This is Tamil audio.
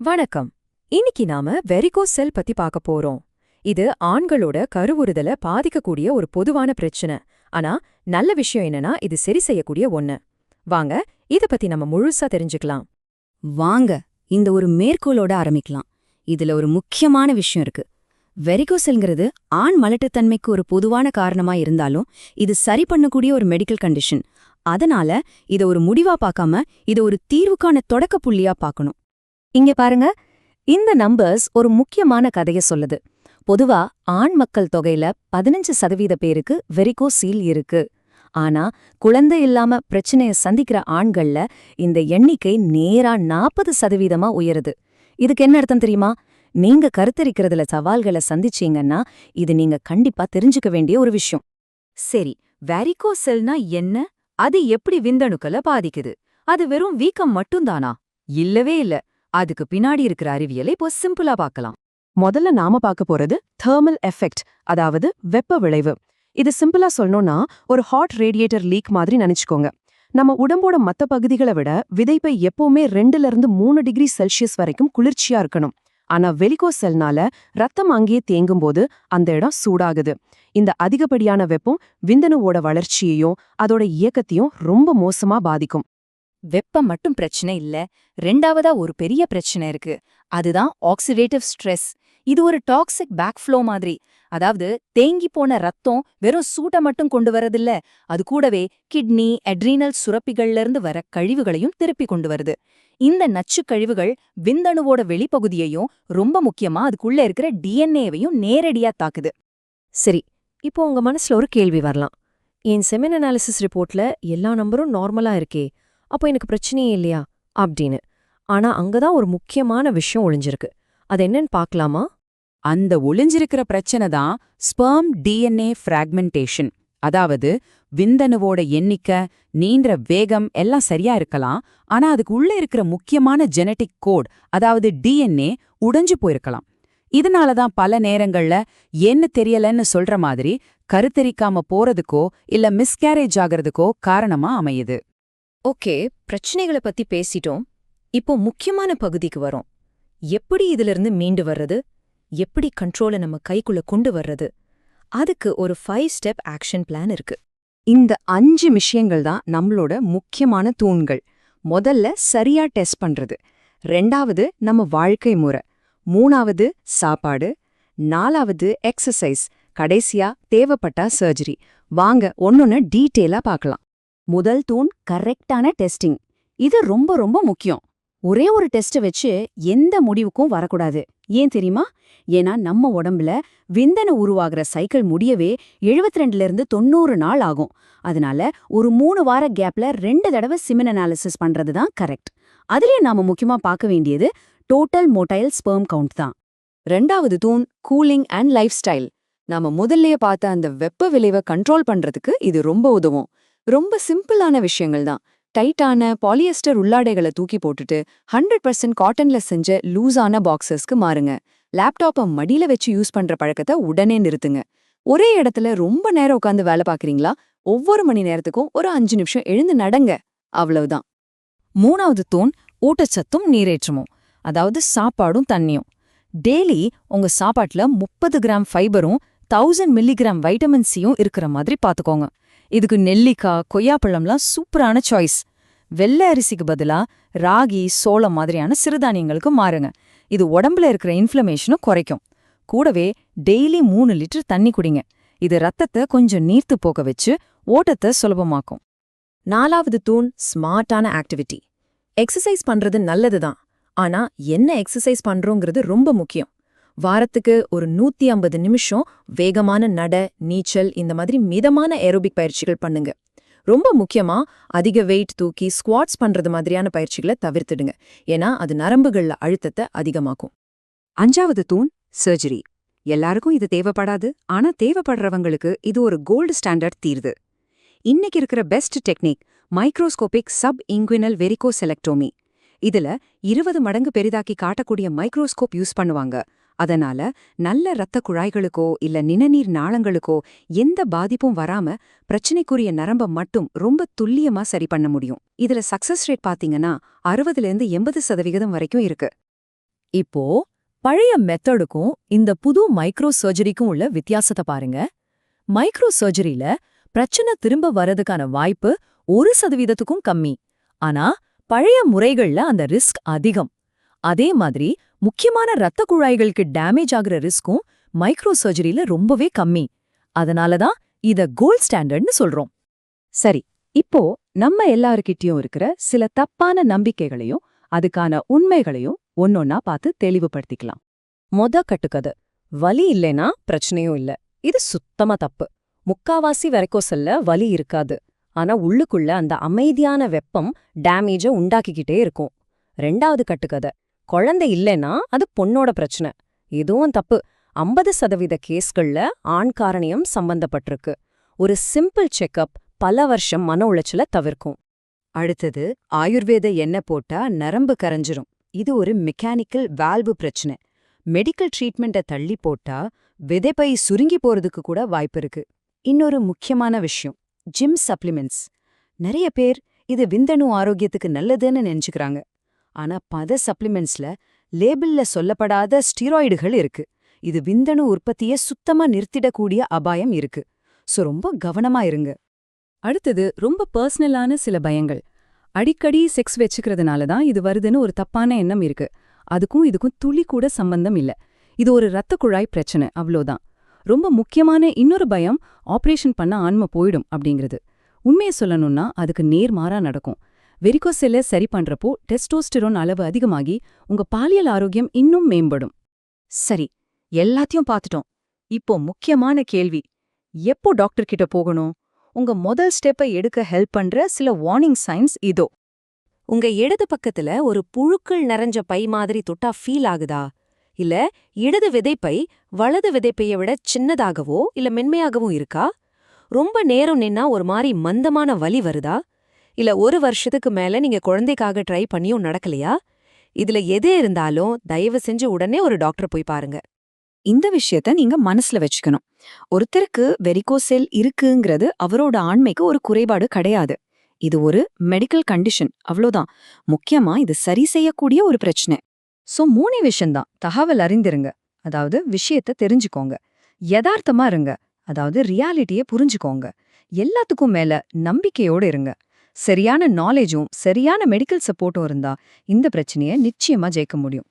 வணக்கம். இன்னைக்கு நாம வெரிகோஸ் செல் பத்தி பார்க்க போறோம். இது ஆண்களோட கருவுறுதல பாதிக்கக்கூடிய ஒரு பொதுவான பிரச்சனை. ஆனா நல்ல விஷயம் என்னன்னா இது சரி செய்யக்கூடிய ஒண்ணு. வாங்க இத பத்தி நம்ம முழுசா தெரிஞ்சுக்கலாம். வாங்க இந்த ஒரு மேற்கோளோட ஆரம்பிக்கலாம். இதுல ஒரு முக்கியமான விஷயம் இருக்கு. வெரிகோசெல்ங்கிறது ஆண் மலட்டுத்தன்மைக்கு ஒரு பொதுவான காரணமா இருந்தாலும் இது சரி பண்ணக்கூடிய ஒரு மெடிக்கல் கண்டிஷன். அதனால இத ஒரு முடிவா பார்க்காம இத ஒரு தீர்வுக்கான தொடக்க புள்ளியா பார்க்கணும். இங்க பாருங்க, இந்த நம்பர்ஸ் ஒரு முக்கியமான கதைய சொல்லுது. பொதுவா ஆண் மக்கள் தொகையில 15% பேருக்கு வெரிகோசீல் இருக்கு. ஆனா குழந்தை இல்லாம பிரச்சனைய சந்திக்கிற ஆண்கள்ல இந்த எண்ணிக்கை நேரா 40% உயருது. இதுக்கு என்ன அர்த்தம் தெரியுமா? நீங்க கருத்தரிக்கிறதுல சவால்களை சந்திச்சீங்கன்னா இது நீங்க கண்டிப்பா தெரிஞ்சுக்க வேண்டிய ஒரு விஷயம். சரி, வெரிகோசெல்னா என்ன? அது எப்படி விந்தணுக்களை பாதிக்குது? அது வெறும் வீக்கம் மட்டும்தானா? இல்லவே இல்ல. அதுக்கு பின்னாடி இருக்கிற அறிவியலை இப்போ சிம்பிளா பார்க்கலாம். முதல்ல நாம பார்க்க போறது தெர்மல் எஃபெக்ட், அதாவது வெப்ப விளைவு. இது சிம்பிளா சொல்லணும்னா ஒரு ஹாட் ரேடியேட்டர் லீக் மாதிரி நினைச்சுக்கோங்க. நம்ம உடம்போட மத்த பகுதிகளை விட விதைப்பை எப்பவுமே 2 to 3 டிகிரி செல்சியஸ் வரைக்கும் குளிர்ச்சியா இருக்கணும். ஆனா வெரிகோசெல்னால ரத்தம் அங்கேயே தேங்கும் போது அந்த இடம் சூடாகுது. இந்த அதிகப்படியான வெப்பம் விந்தணுவோட வளர்ச்சியையும் அதோட இயக்கத்தையும் ரொம்ப மோசமா பாதிக்கும். வெப்பம் மட்டும் பிரச்சனை இல்ல, ரெண்டாவதா ஒரு பெரிய பிரச்சனை இருக்கு. அதுதான் ஆக்சிடேட்டிவ் ஸ்ட்ரெஸ். இது ஒரு டாக்ஸிக் பேக்ஃப்ளோ மாதிரி. அதாவது தேங்கி போன ரத்தம் வெறும் சூட்டை மட்டும் கொண்டு வரதில்ல, அது கூடவே கிட்னி, அட்ரீனல் சுரப்பிகள்ல இருந்து வர கழிவுகளையும் திருப்பி கொண்டு வருது. இந்த நச்சு கழிவுகள் விந்தணுவோட வெளிப்பகுதியையும் ரொம்ப முக்கியமா அதுக்குள்ள இருக்கிற டிஎன்ஏவையும் நேரடியா தாக்குது. சரி, இப்போ உங்க மனசுல ஒரு கேள்வி வரலாம். என் செமென் அனாலிசிஸ் ரிப்போர்ட்ல எல்லா நம்பரும் நார்மலா இருக்கே, அப்போ எனக்கு பிரச்சனையே இல்லையா அப்படின்னு. ஆனா அங்கதான் ஒரு முக்கியமான விஷயம் ஒளிஞ்சிருக்கு. அது என்னன்னு பார்க்கலாமா? அந்த ஒளிஞ்சிருக்கிற பிரச்சனை தான் ஸ்பெர்ம் டிஎன்ஏ ஃப்ராக்மெண்டேஷன். அதாவது விந்தணுவோட எண்ணிக்கை, நீண்ட வேகம் எல்லாம் சரியா இருக்கலாம், ஆனா அதுக்கு உள்ள இருக்கிற முக்கியமான ஜெனட்டிக் கோட், அதாவது டிஎன்ஏ உடைஞ்சு போயிருக்கலாம். இதனாலதான் பல நேரங்கள்ல என்ன தெரியலன்னு சொல்ற மாதிரி கருத்தரிக்காம போறதுக்கோ இல்ல மிஸ்கேரேஜ் ஆகிறதுக்கோ காரணமா அமையுது. ஓகே, பிரச்சனைகளை பத்தி பேசிட்டோம். இப்போ முக்கியமான பகுதிக்கு வரோம். எப்படி இதிலிருந்து மீண்டு வர்றது? எப்படி கண்ட்ரோலை நம்ம கைக்குள்ள கொண்டு வர்றது? அதுக்கு ஒரு 5 ஸ்டெப் ஆக்ஷன் பிளான் இருக்கு. இந்த 5 விஷயங்கள் தான் நம்மளோட முக்கியமான தூண்கள். முதல்ல சரியா டெஸ்ட் பண்றது, 2வது நம்ம வாழ்க்கை முறை, 3வது சாப்பாடு, 4வது எக்ஸசைஸ், கடைசியா தேவைப்பட்டா சர்ஜரி. வாங்க ஒன்னொன்னு டீட்டெயிலா பார்க்கலாம். முதல் தூண் கரெக்டான டெஸ்டிங். இது ரொம்ப ரொம்ப முக்கியம். ஒரே ஒரு டெஸ்ட்டை வச்சு எந்த முடிவுக்கும் வரக்கூடாது. ஏன் தெரியுமா? ஏன்னா நம்ம உடம்புல விந்தணு உருவாகிற சைக்கிள் முடியவே 72 to 90 நாள் ஆகும். அதனால ஒரு 3 வார கேப்ல 2 தடவை செமென் அனாலிசிஸ் பண்றது தான் கரெக்ட். அதுலயே நாம முக்கியமா பார்க்க வேண்டியது டோட்டல் மொட்டைல் ஸ்பெர்ம் கவுண்ட் தான். 2வது தூண் கூலிங் அண்ட் லைஃப் ஸ்டைல். நாம முதல்லயே பார்த்த அந்த வெப்ப விளைவை கண்ட்ரோல் பண்றதுக்கு இது ரொம்ப உதவும். ரொம்ப சிம்பிளான விஷயங்கள் தான். டைட்டான பாலியஸ்டர் உள்ளாடைகளை தூக்கி போட்டுட்டு 100% காட்டன்ல செஞ்ச லூஸான பாக்ஸஸ்க்கு மாறுங்க. லேப்டாப்பை மடியில வச்சு யூஸ் பண்ற பழக்கத்தை உடனே நிறுத்துங்க. ஒரே இடத்துல ரொம்ப நேரம் உட்காந்து வேலை பார்க்கறீங்களா? ஒவ்வொரு மணி நேரத்துக்கும் ஒரு 5 நிமிஷம் எழுந்து நடங்க. அவ்வளவுதான். 3வது தூண் ஊட்டச்சத்தும் நீரேற்றமும், அதாவது சாப்பாடும் தண்ணியும். டெய்லி உங்க சாப்பாட்டுல 30 கிராம் ஃபைபரும் 1000 மில்லிகிராம் வைட்டமின் சியும் இருக்கிற மாதிரி பாத்துக்கோங்க. இதுக்கு நெல்லிக்காய், கொய்யாப்பழம்லாம் சூப்பரான சாய்ஸ். வெள்ளை அரிசிக்கு பதிலா ராகி, சோளம் மாதிரியான சிறுதானியங்களுக்கு மாறுங்க. இது உடம்புல இருக்கிற இன்ஃப்ளமேஷனும் குறைக்கும். கூடவே டெய்லி 3 லிட்டர் தண்ணி குடிங்க. இது ரத்தத்தை கொஞ்சம் நீர்த்து போக வச்சு ஓட்டத்தை சுலபமாக்கும். 4வது தூண் ஸ்மார்ட்டான ஆக்டிவிட்டி. எக்ஸசைஸ் பண்றது நல்லதுதான், ஆனா என்ன எக்ஸசைஸ் பண்றோங்கிறது ரொம்ப முக்கியம். வாரத்துக்கு ஒரு 150 நிமிஷம் வேகமான நட, நீச்சல், இந்த மாதிரி மிதமான ஏரோபிக் பயிற்சிகள் பண்ணுங்க. ரொம்ப முக்கியமா அதிக வெயிட் தூக்கி ஸ்குவாட்ஸ் பண்றது மாதிரியான பயிற்சிகளை தவிர்த்துடுங்க. ஏன்னா அது நரம்புகள்ல அழுத்தத்தை அதிகமாக்கும். 5வது தூண் சர்ஜரி. எல்லாருக்கும் இது தேவைப்படாது, ஆனா தேவைப்படுறவங்களுக்கு இது ஒரு கோல்டு ஸ்டாண்டர்ட் தீர்வு. இன்னைக்கு இருக்கிற best technique microscopic sub inguinal வெரிகோசெலக்டோமி. இதுல 20 மடங்கு பெரிதாக்கி காட்டக்கூடிய மைக்ரோஸ்கோப் யூஸ் பண்ணுவாங்க. அதனால நல்ல இரத்த குழாய்களுக்கோ இல்ல நிணநீர் நாளங்களுக்கோ எந்த பாதிப்பும் வராம பிரச்சனைக்குரிய நரம்ப மட்டும் ரொம்ப துல்லியமா சரி பண்ண முடியும். இதுல சக்சஸ் ரேட் பாத்தீங்கன்னா 60 to 80% வரைக்கும் இருக்கு. இப்போ பழைய மெத்தடுக்கும் இந்த புது மைக்ரோ சர்ஜரிக்கும் உள்ள வித்தியாசத்தை பாருங்க. மைக்ரோ சர்ஜரியில பிரச்சனை திரும்ப வரதுக்கான வாய்ப்பு 1%க்கும் கம்மி. ஆனா பழைய முறைகள்ல அந்த ரிஸ்க் அதிகம். அதே மாதிரி முக்கியமான இரத்த குழாய்களுக்கு டேமேஜ் ஆகுற ரிஸ்க்கும் மைக்ரோ சர்ஜரியில ரொம்பவே கம்மி. அதனால தான் இத கோல்ட் ஸ்டாண்டர்ட்னு சொல்றோம். சரி, இப்போ நம்ம எல்லார்கிட்டயும் இருக்கிற சில தப்பான நம்பிக்கைகளையும் அதுக்கான உண்மைகளையும் ஒன்னொன்னா பார்த்து தெளிவுபடுத்திக்கலாம். கட்டுக்கதை, வலி இல்லைனா பிரச்சனையும் இல்ல. இது சுத்தமா தப்பு. முக்காவாசி வெரைக்கோசல்ல வலி இருக்காது. ஆனா உள்ளுக்குள்ள அந்த அமைதியான வெப்பம் டேமேஜ உண்டாக்கிக்கிட்டே இருக்கும். 2வது கட்டுக்கதை, குழந்தை இல்லைன்னா அது பொண்ணோட பிரச்சனை. இதுவும் தப்பு. 50% கேஸ்கள்ல ஆண் காரணியம் சம்பந்தப்பட்டிருக்கு. ஒரு சிம்பிள் செக்கப் பல வருஷம் மன உளைச்சல தவிர்க்கும். அடுத்தது, ஆயுர்வேத எண்ணெய் போட்டா நரம்பு கரைஞ்சிரும். இது ஒரு மெக்கானிக்கல் வால்வு பிரச்சனை. மெடிக்கல் ட்ரீட்மெண்ட்டை தள்ளி போட்டா விதைப்பை சுருங்கி போறதுக்கு கூட வாய்ப்பு இருக்கு. இன்னொரு முக்கியமான விஷயம், ஜிம் சப்ளிமெண்ட்ஸ். நிறைய பேர் இது விந்தணு ஆரோக்கியத்துக்கு நல்லதுன்னு நினைச்சுக்கிறாங்க. ஆனா பல சப்ளிமெண்ட்ஸ்ல லேபிள்ல சொல்லப்படாத ஸ்டீராய்டுகள் இருக்கு. இது விந்தணு உற்பத்தியை சுத்தமா நிறுத்திடக்கூடிய அபாயம் இருக்கு. சோ ரொம்ப கவனமா இருங்க. அடுத்தது, ரொம்ப பர்சனலான சில பயங்கள். அடிக்கடி செக்ஸ் வச்சுக்கிறதுனால தான் இது வருதுன்னு ஒரு தப்பான எண்ணம் இருக்கு. அதுக்கும் இதுக்கும் துளி கூட சம்பந்தம் இல்ல. இது ஒரு இரத்த குழாய் பிரச்சனை, அவ்வளோதான். ரொம்ப முக்கியமான இன்னொரு பயம், ஆபரேஷன் பண்ண ஆன்மை போயிடும் அப்படிங்கிறது. உண்மையை சொல்லணும்னா அதுக்கு நேர்மாறா நடக்கும். வெரிகோசெல்லை சரி பண்றப்போ டெஸ்டோஸ்டிரோன் அளவு அதிகமாகி உங்க பாலியல் ஆரோக்கியம் இன்னும் மேம்படும். சரி, எல்லாத்தையும் பார்த்துட்டோம். இப்போ முக்கியமான கேள்வி, எப்போ டாக்டர் கிட்ட போகணும்? உங்க முதல் ஸ்டெப்பை எடுக்க ஹெல்ப் பண்ற சில வார்னிங் சைன்ஸ் இதோ. உங்க இடது பக்கத்துல ஒரு புழுக்கள் நிறைஞ்ச பை மாதிரி தொட்டா ஃபீல் ஆகுதா? இல்ல இடது விதைப்பை வலது விதைப்பையை விட சின்னதாகவோ இல்ல மென்மையாகவும் இருக்கா? ரொம்ப நேரம் நின்னா ஒரு மாதிரி மந்தமான வலி வருதா? இல்ல 1 வருஷத்துக்கு மேல நீங்க குழந்தைக்காக ட்ரை பண்ணியும் நடக்கலையா? இதுல எது இருந்தாலும் தயவு செஞ்சு உடனே ஒரு டாக்டர் போய் பாருங்க. இந்த விஷயத்த நீங்க மனசுல வச்சுக்கணும். ஒருத்தருக்கு வெரிகோசெல் இருக்குங்கிறது அவரோட ஆண்மைக்கு ஒரு குறைபாடு கிடையாது. இது ஒரு மெடிக்கல் கண்டிஷன், அவ்வளோதான். முக்கியமா இது சரி செய்யக்கூடிய ஒரு பிரச்சனை. சோ 3 விஷயம்தான். தகவல் அறிந்திருங்க, அதாவது விஷயத்த தெரிஞ்சுக்கோங்க. யதார்த்தமா இருங்க, அதாவது ரியாலிட்டியை புரிஞ்சுக்கோங்க. எல்லாத்துக்கும் மேல நம்பிக்கையோடு இருங்க. சரியான நாலேஜும் சரியான மெடிக்கல் சப்போர்ட்டும் இருந்தா இந்த பிரச்சனையை நிச்சயமா ஜெயிக்க முடியும்.